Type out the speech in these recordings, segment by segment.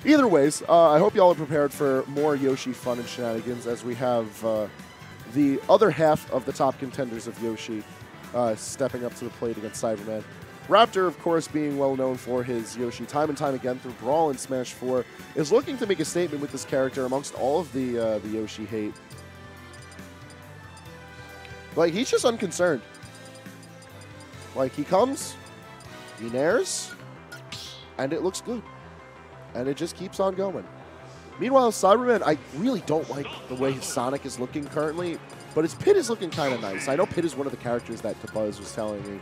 Either ways, I hope y'all are prepared for more Yoshi fun and shenanigans as we have the other half of the top contenders of Yoshi stepping up to the plate against Cyberman. Raptor, of course, being well known for his Yoshi time and time again through Brawl and Smash 4, is looking to make a statement with this character amongst all of the Yoshi hate. Like, he's just unconcerned. Like, he comes, he nares, and it looks good. And it just keeps on going. Meanwhile, Cyberman, I really don't like the way his Sonic is looking currently, but his Pit is looking kind of nice. I know Pit is one of the characters that Tabuzz was telling me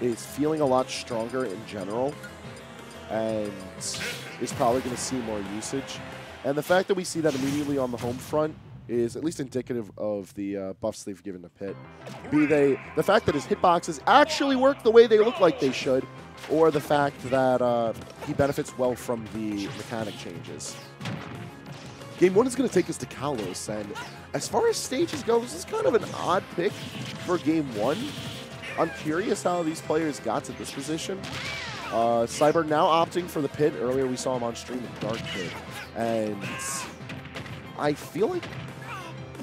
is feeling a lot stronger in general and is probably going to see more usage. And the fact that we see that immediately on the home front is at least indicative of the buffs they've given to Pit. Be they the fact that his hitboxes actually work the way they look like they should, or the fact that he benefits well from the mechanic changes. Game 1 is going to take us to Kalos, and as far as stages go, this is kind of an odd pick for Game 1. I'm curious how these players got to this position. Cyber now opting for the Pit. Earlier we saw him on stream with Dark Pit, and I feel like...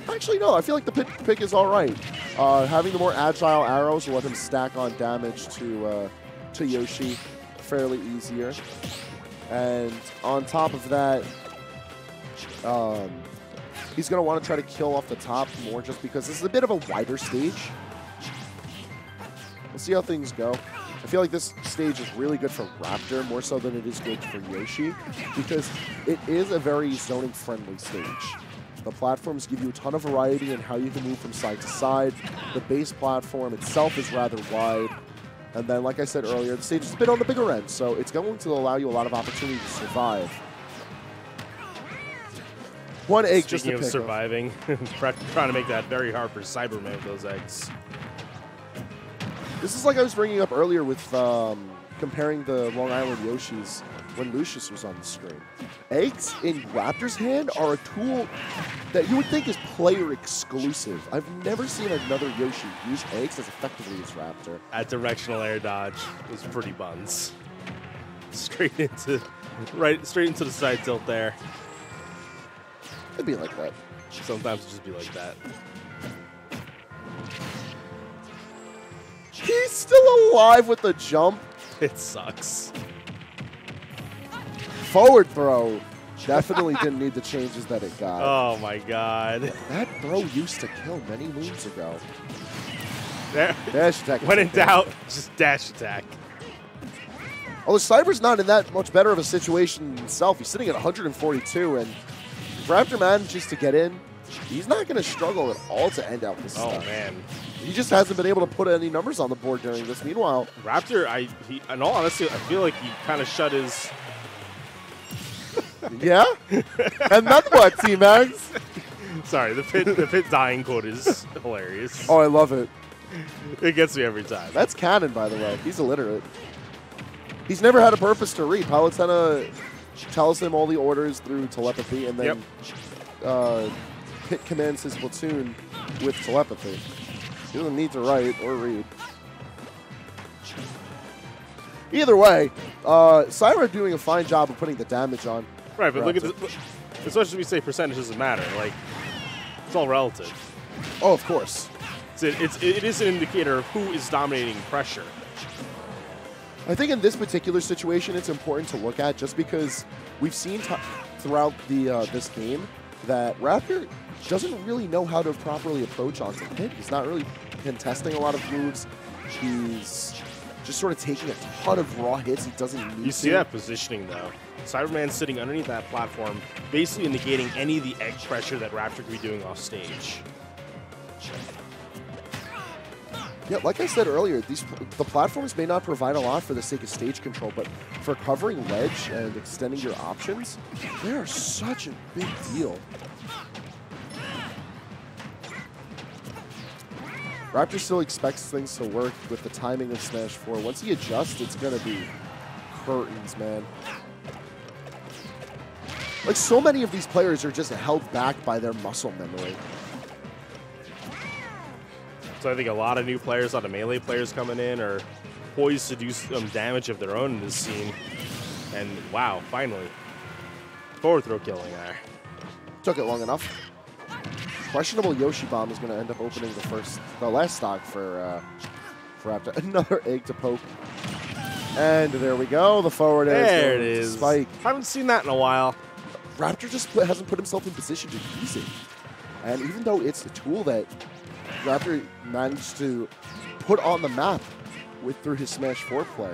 Actually, no, I feel like the Pit pick is all right. Having the more agile arrows will let him stack on damage to Yoshi fairly easier. And on top of that, he's going to want to try to kill off the top more just because this is a bit of a wider stage. We'll see how things go. I feel like this stage is really good for Raptor, more so than it is good for Yoshi, because it is a very zoning-friendly stage. The platforms give you a ton of variety in how you can move from side to side. The base platform itself is rather wide. And then, like I said earlier, the stage is a bit on the bigger end, so it's going to allow you a lot of opportunity to survive. One egg just to pick. Speaking of surviving, trying to make that very hard for Cyberman with those eggs. This is like I was bringing up earlier with comparing the Long Island Yoshis when Lucius was on the screen. Eggs in Raptor's hand are a tool that you would think is player exclusive. I've never seen another Yoshi use eggs as effectively as Raptor. That directional air dodge was pretty buns. Straight into the side tilt there. It'd be like that. Sometimes it just be like that. He's still alive with the jump. It sucks. Forward throw. Definitely didn't need the changes that it got. Oh my god. That throw used to kill many moons ago. Dash attack. When in doubt, just dash attack. Although Cyber's not in that much better of a situation himself. He's sitting at 142, and if Raptor manages to get in, he's not going to struggle at all to end out this stuff. Man. He just hasn't been able to put any numbers on the board during this. Meanwhile, Raptor, in all honesty, I feel like he kind of shut his... Yeah? And then what, T-Mags? Sorry, the pit dying quote is hilarious. Oh, I love it. It gets me every time. That's canon, by the way. He's illiterate. He's never had a purpose to read. Palutena tells him all the orders through telepathy, and then Pit commands his platoon with telepathy. He doesn't need to write or read. Either way, Cyber doing a fine job of putting the damage on. Right, but look at this. Especially we say percentage doesn't matter. Like, it's all relative. Oh, of course. It is an indicator of who is dominating pressure. I think in this particular situation, it's important to look at just because we've seen throughout this game that Raptor doesn't really know how to properly approach onto Pit. He's not really contesting a lot of moves. He's just sort of taking a ton of raw hits he doesn't need to. You see that positioning, though. Cyberman sitting underneath that platform, basically negating any of the egg pressure that Raptor could be doing off stage. Yeah, like I said earlier, the platforms may not provide a lot for the sake of stage control, but for covering ledge and extending your options, they are such a big deal. Raptor still expects things to work with the timing of Smash 4. Once he adjusts, it's going to be curtains, man. Like, so many of these players are just held back by their muscle memory. So I think a lot of new players, a lot of melee players coming in are poised to do some damage of their own in this scene. And wow, finally. Forward throw killing there. Took it long enough. Questionable Yoshi bomb is going to end up opening the last stock for Raptor. Another egg to poke. And there we go. The forward air. There it is. Spike. Haven't seen that in a while. Raptor just hasn't put himself in position to use it. And even though it's a tool that Raptor managed to put on the map through his Smash 4 play,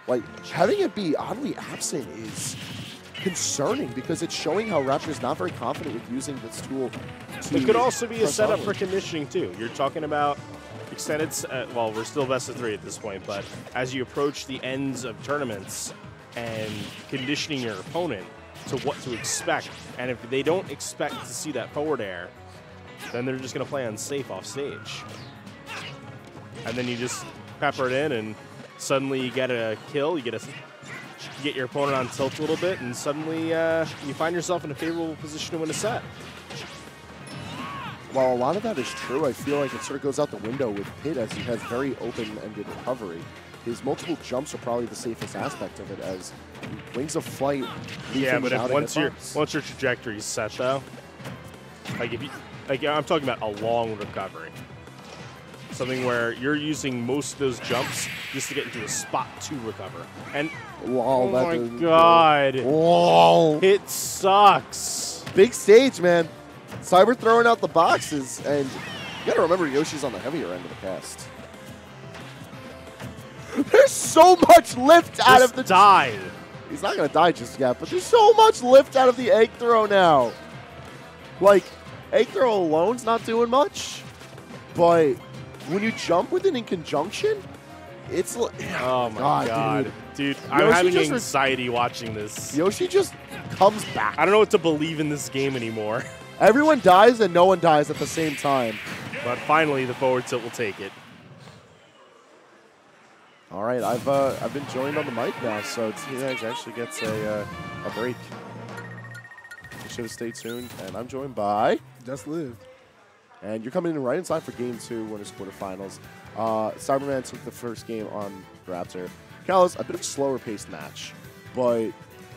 like having it be oddly absent is concerning because it's showing how Raptor's not very confident with using this tool. It could also be a setup onward. for conditioning too. You're talking about extended, well, we're still best of 3 at this point, but as you approach the ends of tournaments and conditioning your opponent to what to expect, and if they don't expect to see that forward air, then they're just going to play unsafe off stage. And then you just pepper it in, and suddenly you get a kill, you get your opponent on tilt a little bit, and suddenly you find yourself in a favorable position to win a set. While a lot of that is true, I feel like it sort of goes out the window with Pit as he has very open-ended recovery. His multiple jumps are probably the safest aspect of it, as Wings of Flight. Yeah, but if once your trajectory's set, though, like if you, like I'm talking about a long recovery, something where you're using most of those jumps just to get into a spot to recover. And wow, oh my god, wow, it sucks. Big stage, man. Cyber throwing out the boxes, and you gotta remember Yoshi's on the heavier end of the cast. There's so much lift out of the die. He's not gonna die just yet, but there's so much lift out of the egg throw now. Like, egg throw alone's not doing much, but when you jump with it in conjunction, it's like, oh my god, dude I'm having anxiety watching this. Yoshi just comes back. I don't know what to believe in this game anymore. Everyone dies and no one dies at the same time. But finally, the forward tilt will take it. All right, I've been joined on the mic now, so T-Rex actually gets a break. You should have stayed tuned, and I'm joined by Just Lived. And you're coming in right inside for Game 2, winners quarterfinals. Cyberman took the first game on Raptor. Kalos, a bit of a slower paced match, but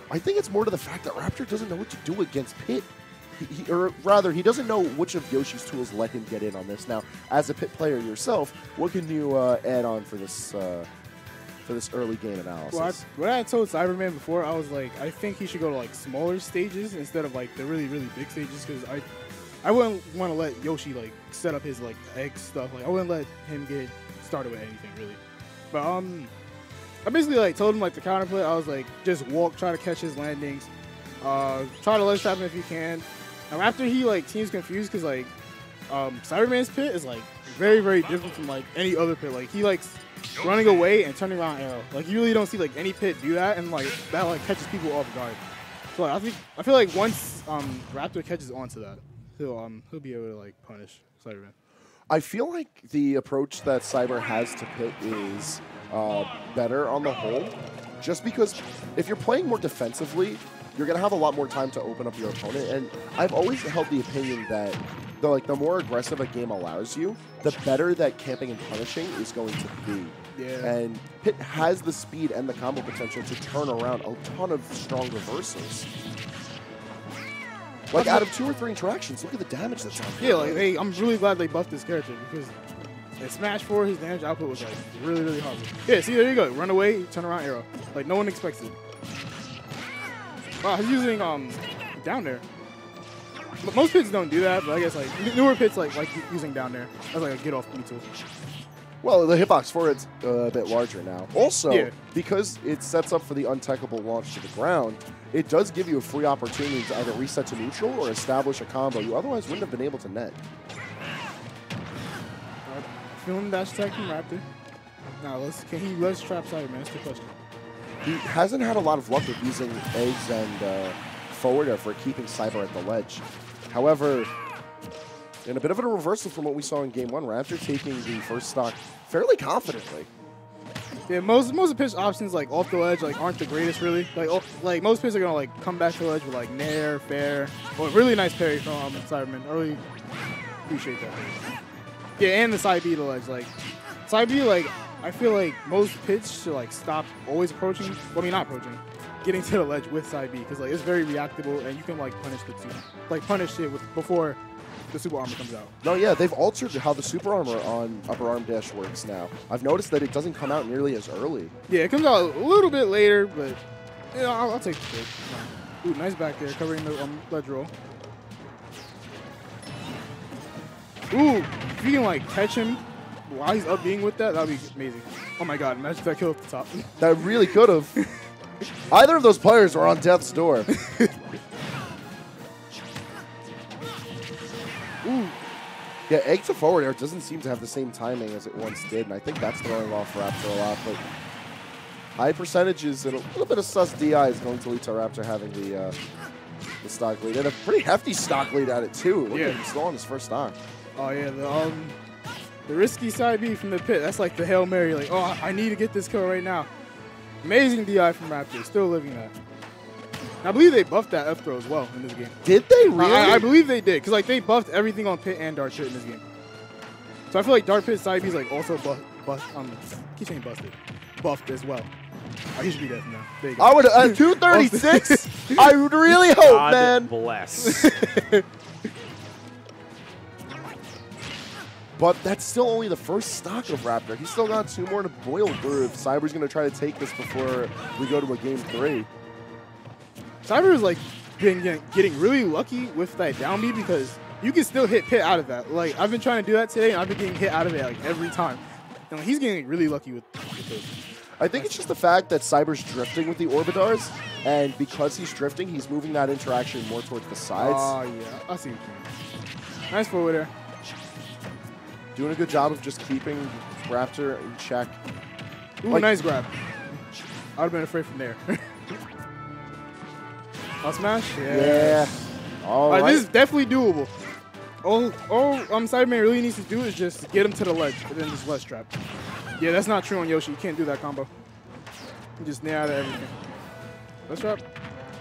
I think it's more to the fact that Raptor doesn't know what to do against Pit. Or rather, he doesn't know which of Yoshi's tools let him get in on this. Now, as a Pit player yourself, what can you add on for this early game analysis? Well, what I told Cyberman before, I was like, I think he should go to like smaller stages instead of like the really, really big stages, because I wouldn't want to let Yoshi like set up his like egg stuff. Like I wouldn't let him get started with anything really. But I basically like told him like the counterplay. I was like, just walk, try to catch his landings, try to ledge trap him if you can. And after he like seems confused because like Cyberman's pit is like very, very different from like any other pit. Like he likes running away and turning around arrow. Like you really don't see like any pit do that, and like that like catches people off guard. So like, I feel like once Raptor catches onto that, he'll be able to like punish Cyberman. I feel like the approach that Cyber has to Pit is better on the whole, just because if you're playing more defensively, you're going to have a lot more time to open up your opponent. And I've always held the opinion that the more aggressive a game allows you, the better that camping and punishing is going to be. Yeah. And Pit has the speed and the combo potential to turn around a ton of strong reversals. Like, out of 2 or 3 interactions, look at the damage that's out there. Yeah, like I'm really glad they buffed this character, because in Smash 4, his damage output was like really, really hard. Yeah, see, there you go. Run away, turn around arrow. Like, no one expects it. Wow, he's using down there. But most pits don't do that, but I guess like newer pits like using down there. That's like a get off me tool. Well, the hitbox for it's a bit larger now. Also, because it sets up for the untechable launch to the ground, it does give you a free opportunity to either reset to neutral or establish a combo you otherwise wouldn't have been able to net. Feeling dash attack from Raptor. Now can he ledge trap Cyberman? That's the question. He hasn't had a lot of luck with using eggs and forward air for keeping Cyber at the ledge. However, in a bit of a reversal from what we saw in Game 1, Raptor taking the first stock fairly confidently. Yeah, most of the pitch options like off the ledge like aren't the greatest really. Like most pitches are gonna like come back to the ledge with like nair, fair, or really nice parry from Cyberman. I really appreciate that. Yeah, and the side B to ledge. Like side B, like I feel like most pitch should like stop always approaching. Well, I mean not approaching. getting to the ledge with side B because like it's very reactable and you can like punish the punish it before the super armor comes out. No, yeah, they've altered how the super armor on upper arm dash works now. I've noticed that it doesn't come out nearly as early. Yeah, it comes out a little bit later, but yeah, I'll take the pick. Ooh, nice back there, covering the ledge roll. Ooh, if you can like catch him while he's up being with that, that'd be amazing. Oh my god, imagine that kill at the top. That really could have. Either of those players were on death's door. Ooh. Yeah, egg to forward air doesn't seem to have the same timing as it once did, and I think that's throwing off Raptor a lot. But high percentages and a little bit of sus DI is going to lead to Raptor having the stock lead, and a pretty hefty stock lead at it too. Look at him still on his first stock. Oh yeah, the risky side B from the pit. That's like the Hail Mary. Like, oh, I need to get this kill right now. Amazing DI from Raptor. Still living that. And I believe they buffed that F throw as well in this game. Did they really? I believe they did, because like they buffed everything on pit and dart pit in this game. So I feel like dart pit side B is like also keep saying busted, buffed as well. Oh, he should be dead now. There you go. I would 236. I would really hope, God man. Bless. But that's still only the first stock of Raptor. He's still got 2 more to boil through if Cyber's going to try to take this before we go to a game 3. Cyber is like getting really lucky with that down B because you can still hit pit out of that. Like I've been trying to do that today and I've been getting hit out of it like every time. And he's getting really lucky with those. I think it's just the fact that Cyber's drifting with the Orbitars, and because he's drifting, he's moving that interaction more towards the sides. Oh, yeah. I see what you mean. Nice forward there. Doing a good job of just keeping Raptor in check. Ooh, like, nice grab. I would have been afraid from there. I'll smash? Yeah. All right. This is definitely doable. All Cyberman really needs to do is just get him to the ledge and then just ledge trap. Yeah, that's not true on Yoshi. You can't do that combo. You just nair out of everything. Ledge trap.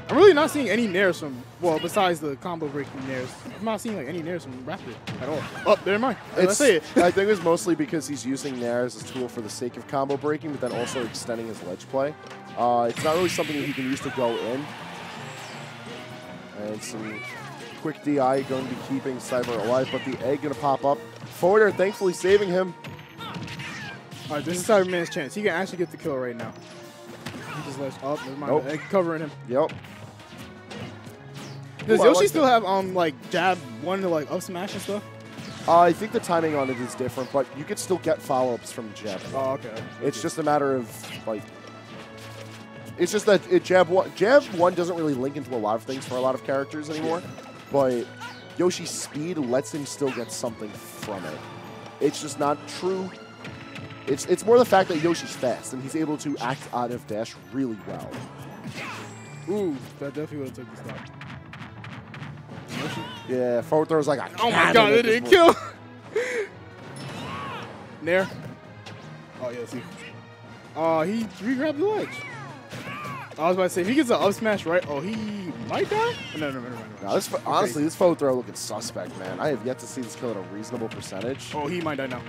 I'm really not seeing any nairs from, well, besides the combo breaking nairs. I'm not seeing like any nairs from Raptor at all. Oh, there am I. Let's say it. I think it's mostly because he's using nair as a tool for the sake of combo breaking, but then also extending his ledge play. It's not really something that he can use to go in. And some quick DI going to be keeping Cyber alive, but the egg going to pop up. Forward air thankfully saving him. All right, this is Cyberman's chance. He can actually get the kill right now. He just lets up. Never mind. The egg covering him. Yep. Does Yoshi still have like jab 1 to like up smash and stuff? I think the timing on it is different, but you could still get follow-ups from jab. Oh, okay. It's just a matter of like. It's just that jab 1 doesn't really link into a lot of things for a lot of characters anymore, but Yoshi's speed lets him still get something from it. It's just not true. It's more the fact that Yoshi's fast and he's able to act out of dash really well. Ooh, that definitely would have took the stop. Yoshi? Yeah, forward throw was like, oh my god, it didn't kill. Nair. Oh yeah, see. He re-grabbed the ledge. I was about to say, if he gets an up smash right, he might die? No, never mind. No, honestly, this forward throw looking suspect, man. I have yet to see this kill at a reasonable percentage. Oh, he might die now.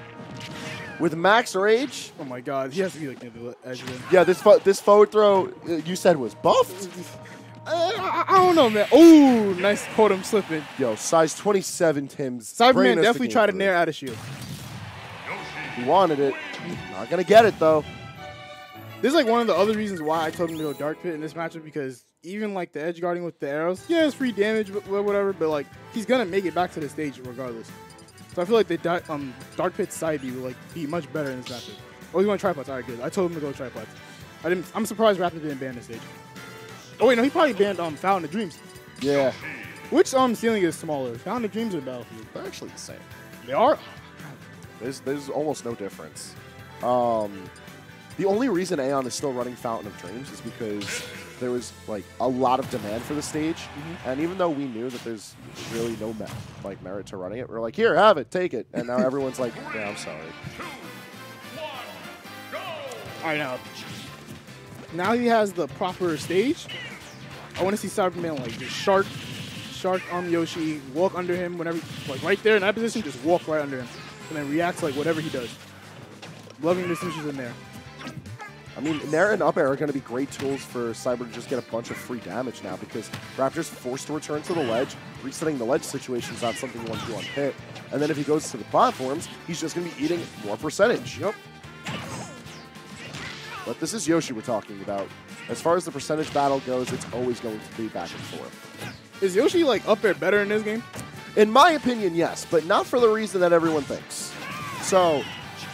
With max rage? Oh my god, he has to be like near the edge of it. Yeah, this forward throw you said was buffed? I don't know, man. Oh, nice caught him slipping. Yo, size 27 Tim's. Cyberman definitely tried to nair out of shield. He wanted it. Not gonna get it though. This is like one of the other reasons why I told him to go Dark Pit in this matchup, because even like the edge guarding with the arrows, yeah, it's free damage, but whatever, but like he's gonna make it back to the stage regardless. So I feel like the Dark Pit side B will like be much better in this matchup. Oh, he's going tripods. All right, good. I told him to go tripods. I'm surprised Raptor didn't ban this stage. Oh wait, no, he probably banned Fountain of Dreams. Yeah. Which ceiling is smaller, Fountain of Dreams or Battlefield? They're actually the same. They are. There's almost no difference. The only reason AON is still running Fountain of Dreams is because there was like a lot of demand for the stage, and even though we knew that there's really no merit to running it, we're like, here, have it, take it, and now everyone's like, yeah, I'm sorry. All right, now he has the proper stage. I want to see Cyberman like just shark Yoshi, walk under him whenever, like right there in that position, just walk right under him, and then reacts like whatever he does. Loving the switches in there. I mean, Nair and up air are going to be great tools for Cyber to just get a bunch of free damage now because Raptor's forced to return to the ledge. Resetting the ledge situation is not something you want to do on pit. And then if he goes to the platforms, he's just going to be eating more percentage. Yep. But this is Yoshi we're talking about. As far as the percentage battle goes, it's always going to be back and forth. Is Yoshi like up air better in this game? In my opinion, yes, but not for the reason that everyone thinks. So,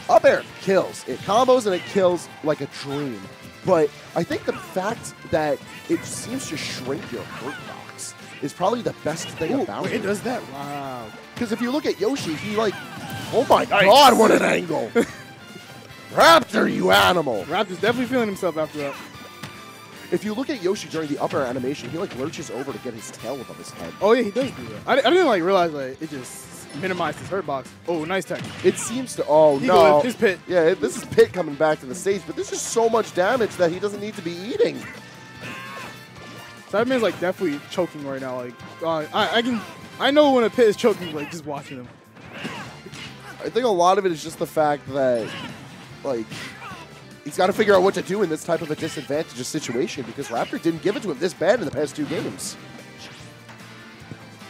up air kills. It combos and it kills like a dream. But I think the fact that it seems to shrink your hurt box is probably the best thing about it. It does that? Wow. Because if you look at Yoshi, he like, oh my god, what an angle! Raptor, you animal! Raptor's definitely feeling himself after that. If you look at Yoshi during the up air animation, he like lurches over to get his tail above his head. Oh yeah, he does do that. I didn't like realize like it just minimized his hurt box. Oh, nice tech. It seems to. Oh He no! goes, his pit. Yeah, this is Pit coming back to the stage, but this is so much damage that he doesn't need to be eating. Cyberman's like definitely choking right now. Like I know when a pit is choking, like just watching him. I think a lot of it is just the fact that, like, he's got to figure out what to do in this type of a disadvantageous situation because Raptor didn't give it to him this bad in the past 2 games.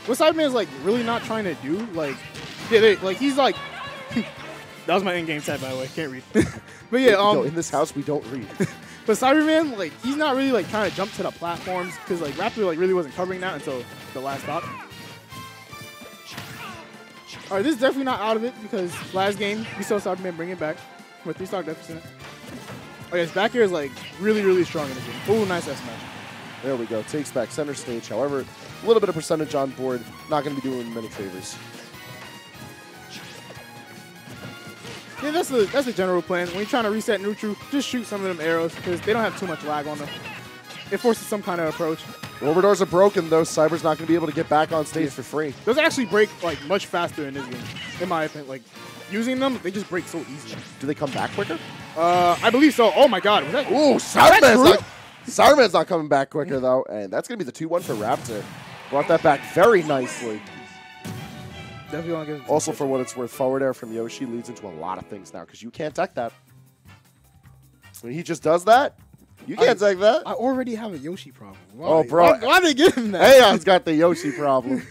What Cyberman's like really not trying to do, like, yeah, like he's like, that was my in-game type by the way, can't read. But yeah, in this house we don't read. But Cyberman, like, he's not really like trying to jump to the platforms because like Raptor like really wasn't covering that until the last stop. All right, this is definitely not out of it because last game we saw Cyberman bring it back with 3-stock deficit. Oh yes, back here is like really, really strong in this game. Oh, nice S smash. There we go. Takes back center stage. However, a little bit of percentage on board. Not going to be doing many favors. Yeah, that's the general plan. When you're trying to reset neutral, just shoot some of them arrows because they don't have too much lag on them. It forces some kind of approach. Orbitars are broken, though. Cyber's not going to be able to get back on stage for free. Those actually break like much faster in this game, in my opinion. Like using them, they just break so easily. Do they come back quicker? I believe so. Oh my god. Was that, ooh, Cyberman's not coming back quicker, though. And that's going to be the 2-1 for Raptor. Brought that back very nicely. Definitely want to give it Also, for what it's worth, forward air from Yoshi leads into a lot of things now because you can't tech that. When he just does that, you can't tech that. I already have a Yoshi problem. Why? Oh, bro. Why they give him that? Aeon's got the Yoshi problem.